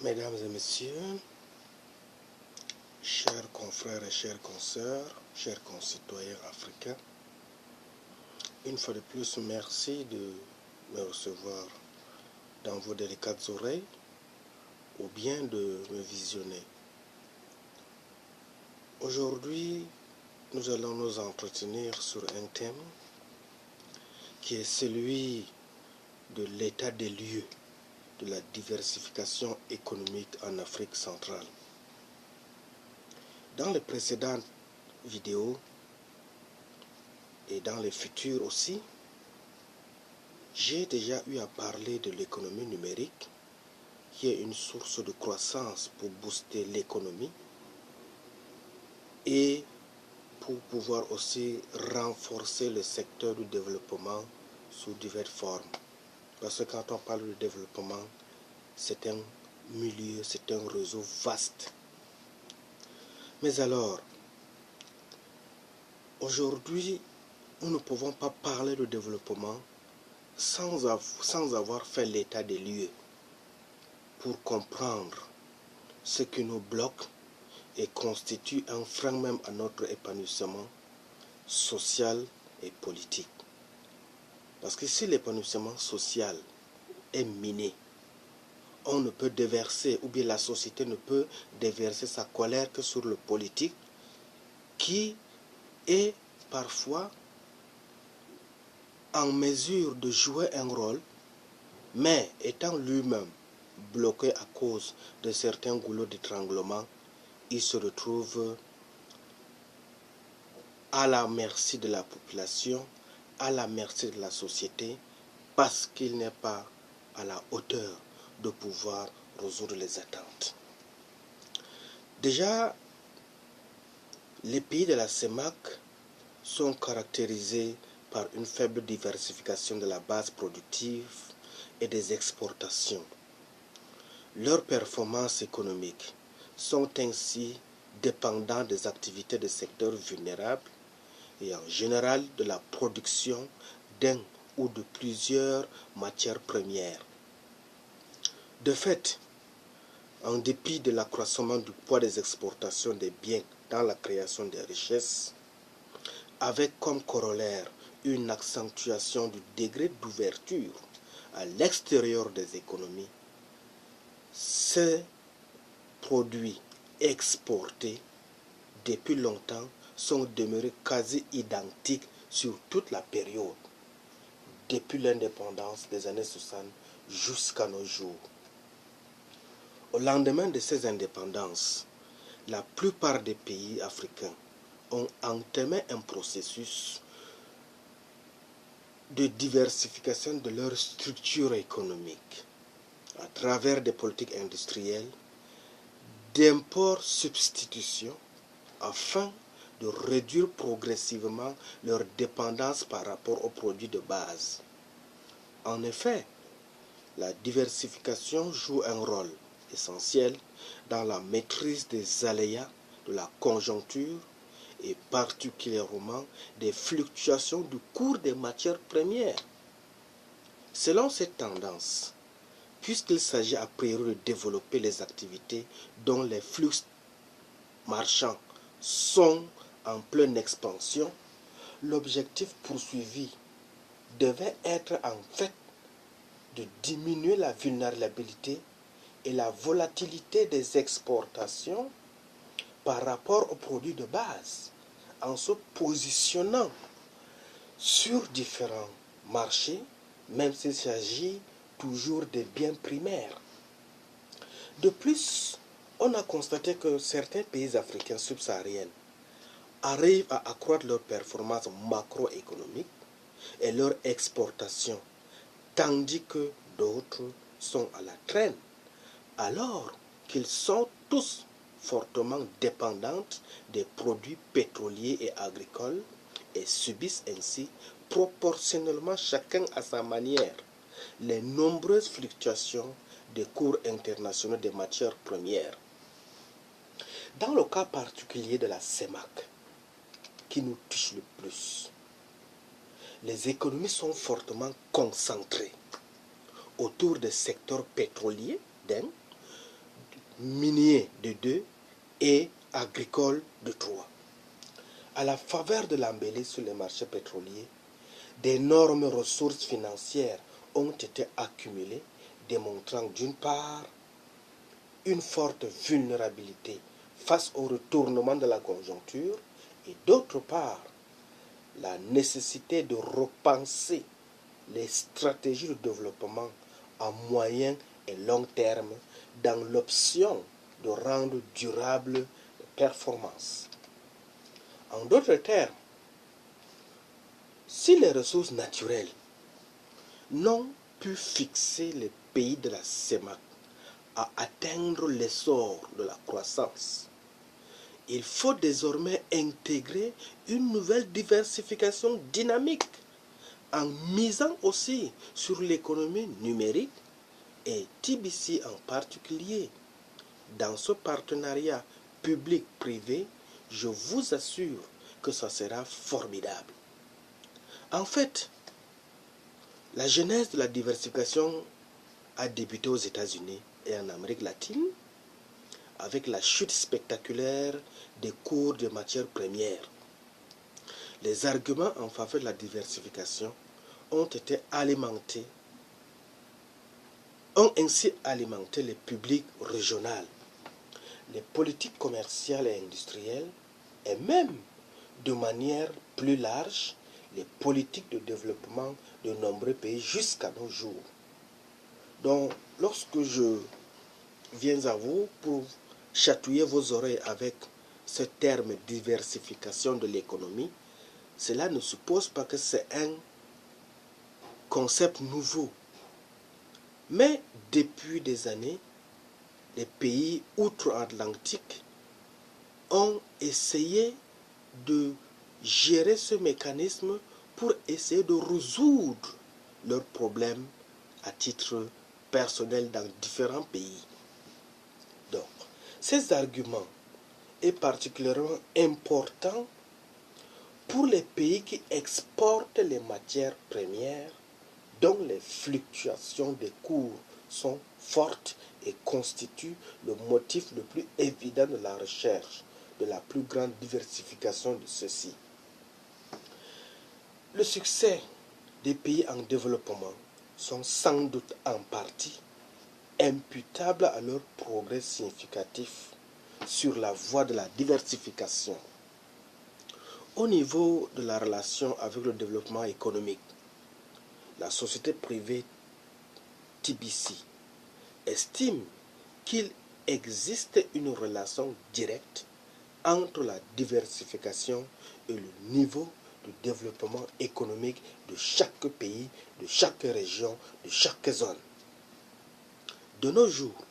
Mesdames et messieurs, chers confrères et chères consoeurs, chers concitoyens africains, une fois de plus, merci de me recevoir dans vos délicates oreilles ou bien de me visionner. Aujourd'hui, nous allons nous entretenir sur un thème qui est celui de l'état des lieux de la diversification économique en Afrique centrale. Dans les précédentes vidéos et dans les futures aussi, j'ai déjà eu à parler de l'économie numérique, qui est une source de croissance pour booster l'économie et pour pouvoir aussi renforcer le secteur du développement sous diverses formes. Parce que quand on parle de développement, c'est un milieu, c'est un réseau vaste. Mais alors, aujourd'hui, nous ne pouvons pas parler de développement sans avoir fait l'état des lieux pour comprendre ce qui nous bloque et constitue un frein même à notre épanouissement social et politique. Parce que si l'épanouissement social est miné, on ne peut déverser, ou bien la société ne peut déverser sa colère que sur le politique, qui est parfois en mesure de jouer un rôle, mais étant lui-même bloqué à cause de certains goulots d'étranglement, il se retrouve à la merci de la population, à la merci de la société, parce qu'il n'est pas à la hauteur de pouvoir résoudre les attentes. Déjà, les pays de la CEMAC sont caractérisés par une faible diversification de la base productive et des exportations. Leurs performances économiques sont ainsi dépendantes des activités de secteurs vulnérables et en général de la production d'un ou de plusieurs matières premières. De fait, en dépit de l'accroissement du poids des exportations des biens dans la création des richesses, avec comme corollaire une accentuation du degré d'ouverture à l'extérieur des économies, ces produits exportés depuis longtemps sont demeurés quasi identiques sur toute la période, depuis l'indépendance des années 60 jusqu'à nos jours. Au lendemain de ces indépendances, la plupart des pays africains ont entamé un processus de diversification de leur structure économique à travers des politiques industrielles, d'import-substitution, afin de réduire progressivement leur dépendance par rapport aux produits de base. En effet, la diversification joue un rôle essentiel dans la maîtrise des aléas de la conjoncture et particulièrement des fluctuations du cours des matières premières. Selon cette tendance, puisqu'il s'agit a priori de développer les activités dont les flux marchands sont en pleine expansion, l'objectif poursuivi devait être en fait de diminuer la vulnérabilité et la volatilité des exportations par rapport aux produits de base, en se positionnant sur différents marchés, même s'il s'agit toujours des biens primaires. De plus, on a constaté que certains pays africains subsahariens arrivent à accroître leurs performances macroéconomiques et leur exportation, tandis que d'autres sont à la traîne, alors qu'ils sont tous fortement dépendants des produits pétroliers et agricoles et subissent ainsi proportionnellement chacun à sa manière les nombreuses fluctuations des cours internationaux des matières premières. Dans le cas particulier de la CEMAC, qui nous touche le plus, les économies sont fortement concentrées autour des secteurs pétroliers d'un, minier de 2 et agricole de 3. À la faveur de l'embellie sur les marchés pétroliers, d'énormes ressources financières ont été accumulées, démontrant d'une part une forte vulnérabilité face au retournement de la conjoncture et d'autre part la nécessité de repenser les stratégies de développement à moyen et long terme dans l'option de rendre durable les performances. En d'autres termes, si les ressources naturelles n'ont pu fixer les pays de la CEMAC à atteindre l'essor de la croissance, il faut désormais intégrer une nouvelle diversification dynamique en misant aussi sur l'économie numérique et TBC en particulier. Dans ce partenariat public-privé, je vous assure que ça sera formidable. En fait, la genèse de la diversification a débuté aux États-Unis et en Amérique latine avec la chute spectaculaire des cours de matières premières. Les arguments en faveur de la diversification ont ainsi alimenté les publics régionaux, les politiques commerciales et industrielles, et même, de manière plus large, les politiques de développement de nombreux pays jusqu'à nos jours. Donc, lorsque je viens à vous pour chatouiller vos oreilles avec ce terme diversification de l'économie, cela ne suppose pas que c'est un concept nouveau. Mais depuis des années, les pays outre-Atlantique ont essayé de gérer ce mécanisme pour essayer de résoudre leurs problèmes à titre personnel dans différents pays. Donc, ces arguments est particulièrement important pour les pays qui exportent les matières premières dont les fluctuations des cours sont fortes et constituent le motif le plus évident de la recherche de la plus grande diversification de ceux-ci. Le succès des pays en développement sont sans doute en partie imputables à leur progrès significatif sur la voie de la diversification. Au niveau de la relation avec le développement économique, la société privée TBC estime qu'il existe une relation directe entre la diversification et le niveau de développement économique de chaque pays, de chaque région, de chaque zone. De nos jours,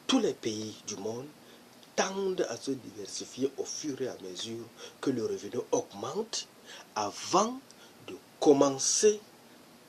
tous les pays du monde tendent à se diversifier au fur et à mesure que le revenu augmente avant de commencer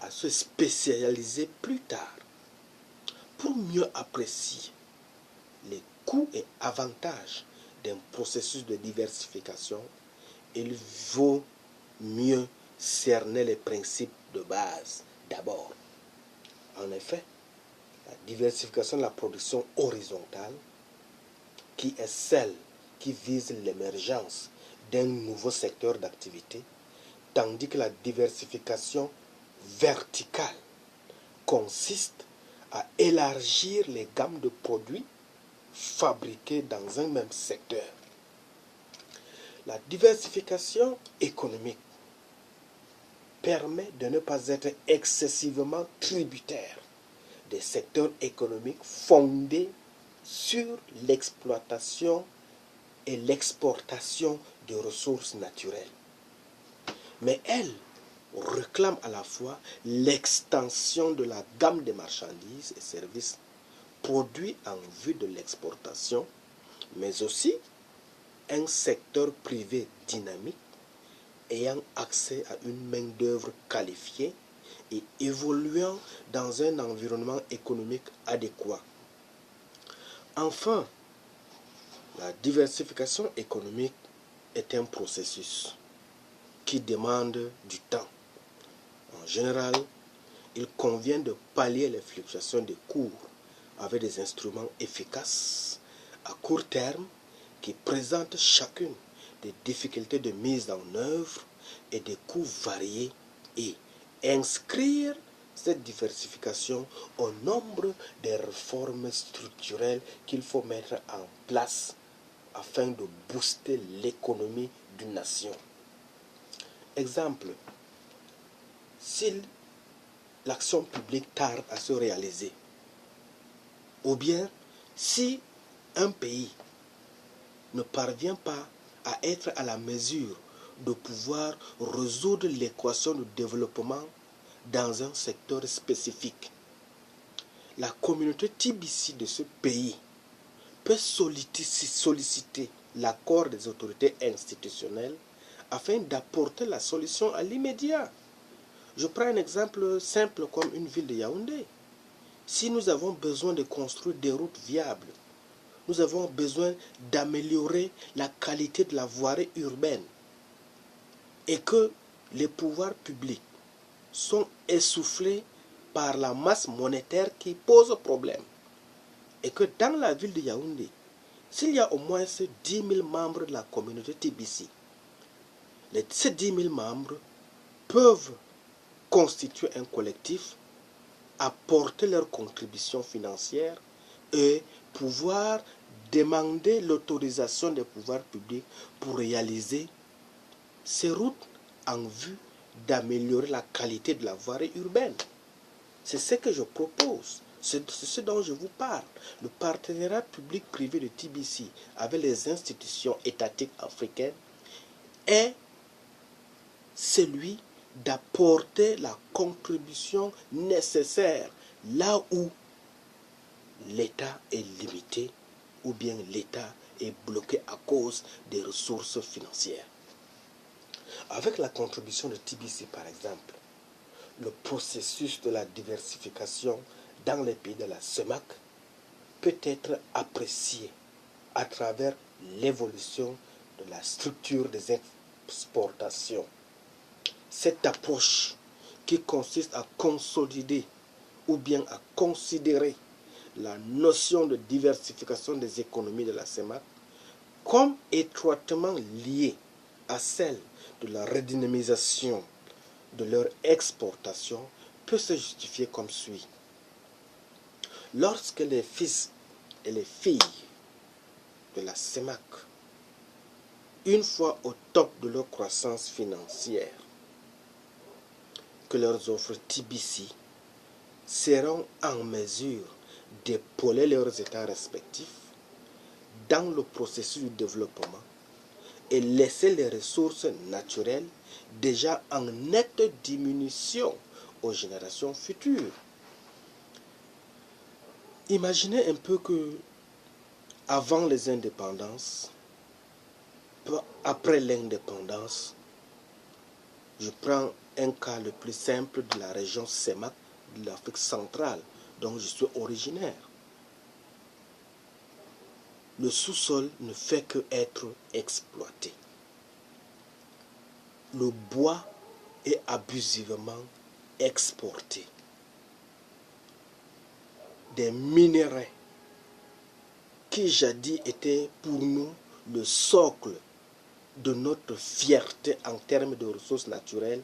à se spécialiser plus tard. Pour mieux apprécier les coûts et avantages d'un processus de diversification, il vaut mieux cerner les principes de base d'abord. En effet, la diversification de la production horizontale, qui est celle qui vise l'émergence d'un nouveau secteur d'activité, tandis que la diversification verticale consiste à élargir les gammes de produits fabriqués dans un même secteur. La diversification économique permet de ne pas être excessivement tributaire des secteurs économiques fondés sur l'exploitation et l'exportation de ressources naturelles. Mais elle réclame à la fois l'extension de la gamme des marchandises et services produits en vue de l'exportation, mais aussi un secteur privé dynamique ayant accès à une main-d'œuvre qualifiée et évoluant dans un environnement économique adéquat. Enfin, la diversification économique est un processus qui demande du temps. En général, il convient de pallier les fluctuations des cours avec des instruments efficaces à court terme qui présentent chacune des difficultés de mise en œuvre et des coûts variés et inscrire cette diversification au nombre des réformes structurelles qu'il faut mettre en place afin de booster l'économie d'une nation. Exemple, si l'action publique tarde à se réaliser, ou bien si un pays ne parvient pas à être à la mesure de pouvoir résoudre l'équation de développement dans un secteur spécifique, la communauté TBC de ce pays peut solliciter l'accord des autorités institutionnelles afin d'apporter la solution à l'immédiat. Je prends un exemple simple comme une ville de Yaoundé. Si nous avons besoin de construire des routes viables, nous avons besoin d'améliorer la qualité de la voirie urbaine et que les pouvoirs publics sont essoufflés par la masse monétaire qui pose problème. Et que dans la ville de Yaoundé, s'il y a au moins 10 000 membres de la communauté TBC, ces 10 000 membres peuvent constituer un collectif, apporter leur contribution financière et pouvoir demander l'autorisation des pouvoirs publics pour réaliser ces routes en vue d'améliorer la qualité de la voirie urbaine. C'est ce que je propose. C'est ce dont je vous parle. Le partenariat public-privé de TBC avec les institutions étatiques africaines est celui d'apporter la contribution nécessaire là où l'État est limité ou bien l'État est bloqué à cause des ressources financières. Avec la contribution de TBC, par exemple, le processus de la diversification dans les pays de la CEMAC peut être apprécié à travers l'évolution de la structure des exportations. Cette approche qui consiste à consolider ou bien à considérer la notion de diversification des économies de la CEMAC comme étroitement liée à celle de la redynamisation de leur exportation peut se justifier comme suit. Lorsque les fils et les filles de la CEMAC, une fois au top de leur croissance financière, que leurs offres TBC seront en mesure d'épauler leurs États respectifs dans le processus de développement et laisser les ressources naturelles déjà en nette diminution aux générations futures. Imaginez un peu que avant les indépendances, après l'indépendance, je prends un cas le plus simple de la région CEMAC de l'Afrique centrale, dont je suis originaire. Le sous-sol ne fait que être exploité. Le bois est abusivement exporté. Des minerais qui jadis étaient pour nous le socle de notre fierté en termes de ressources naturelles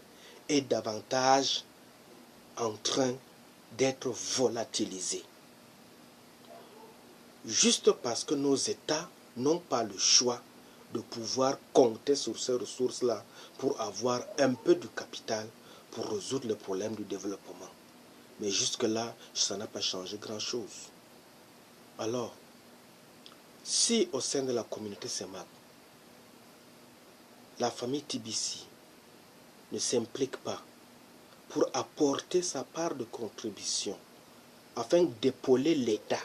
est davantage en train d'être volatilisé. Juste parce que nos États n'ont pas le choix de pouvoir compter sur ces ressources-là pour avoir un peu de capital pour résoudre les problèmes du développement. Mais jusque-là, ça n'a pas changé grand-chose. Alors, si au sein de la communauté CEMAC, la famille TBC ne s'implique pas pour apporter sa part de contribution afin d'épauler l'État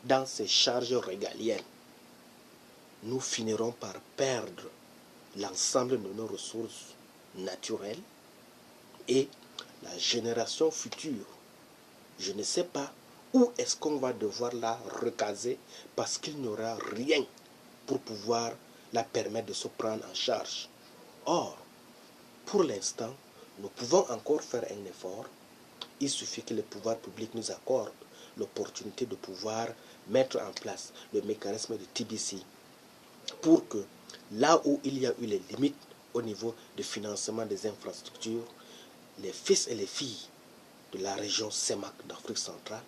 dans ses charges régaliennes, nous finirons par perdre l'ensemble de nos ressources naturelles et la génération future. Je ne sais pas où est-ce qu'on va devoir la recaser parce qu'il n'y aura rien pour pouvoir la permettre de se prendre en charge. Or, pour l'instant, nous pouvons encore faire un effort. Il suffit que les pouvoirs publics nous accordent l'opportunité de pouvoir mettre en place le mécanisme de TBC pour que là où il y a eu les limites au niveau du financement des infrastructures, les fils et les filles de la région CEMAC d'Afrique centrale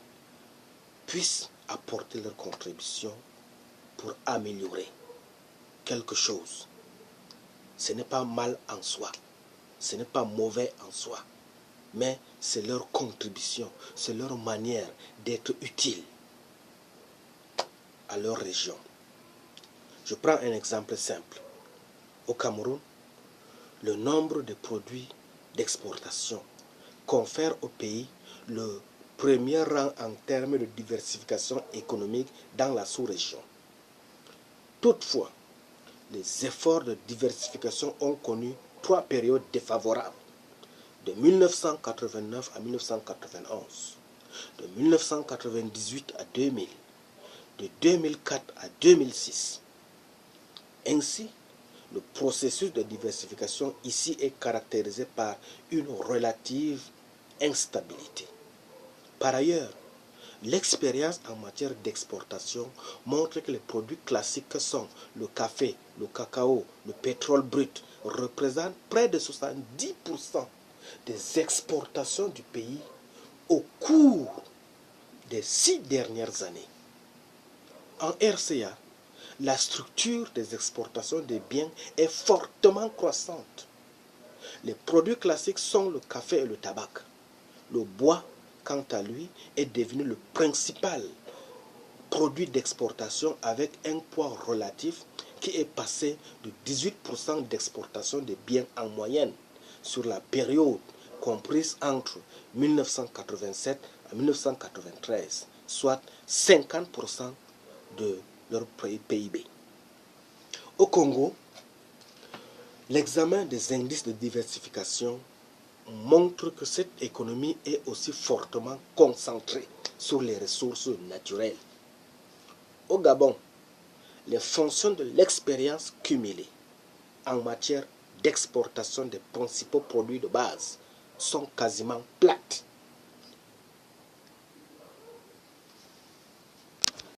puissent apporter leur contribution pour améliorer quelque chose. Ce n'est pas mal en soi, ce n'est pas mauvais en soi, mais c'est leur contribution, c'est leur manière d'être utile à leur région. Je prends un exemple simple. Au Cameroun, le nombre de produits d'exportation confère au pays le premier rang en termes de diversification économique dans la sous-région. Toutefois, les efforts de diversification ont connu 3 périodes défavorables, de 1989 à 1991, de 1998 à 2000, de 2004 à 2006. Ainsi, le processus de diversification ici est caractérisé par une relative instabilité. Par ailleurs, l'expérience en matière d'exportation montre que les produits classiques sont le café, le cacao, le pétrole brut représentent près de 70% des exportations du pays au cours des 6 dernières années. En RCA, la structure des exportations des biens est fortement croissante. Les produits classiques sont le café et le tabac. Le bois, quant à lui, est devenu le principal produit d'exportation avec un poids relatif qui est passé de 18% d'exportation des biens en moyenne sur la période comprise entre 1987 à 1993, soit 50% de leur PIB. Au Congo, l'examen des indices de diversification montre que cette économie est aussi fortement concentrée sur les ressources naturelles. Au Gabon, les fonctions de l'expérience cumulée en matière d'exportation des principaux produits de base sont quasiment plates.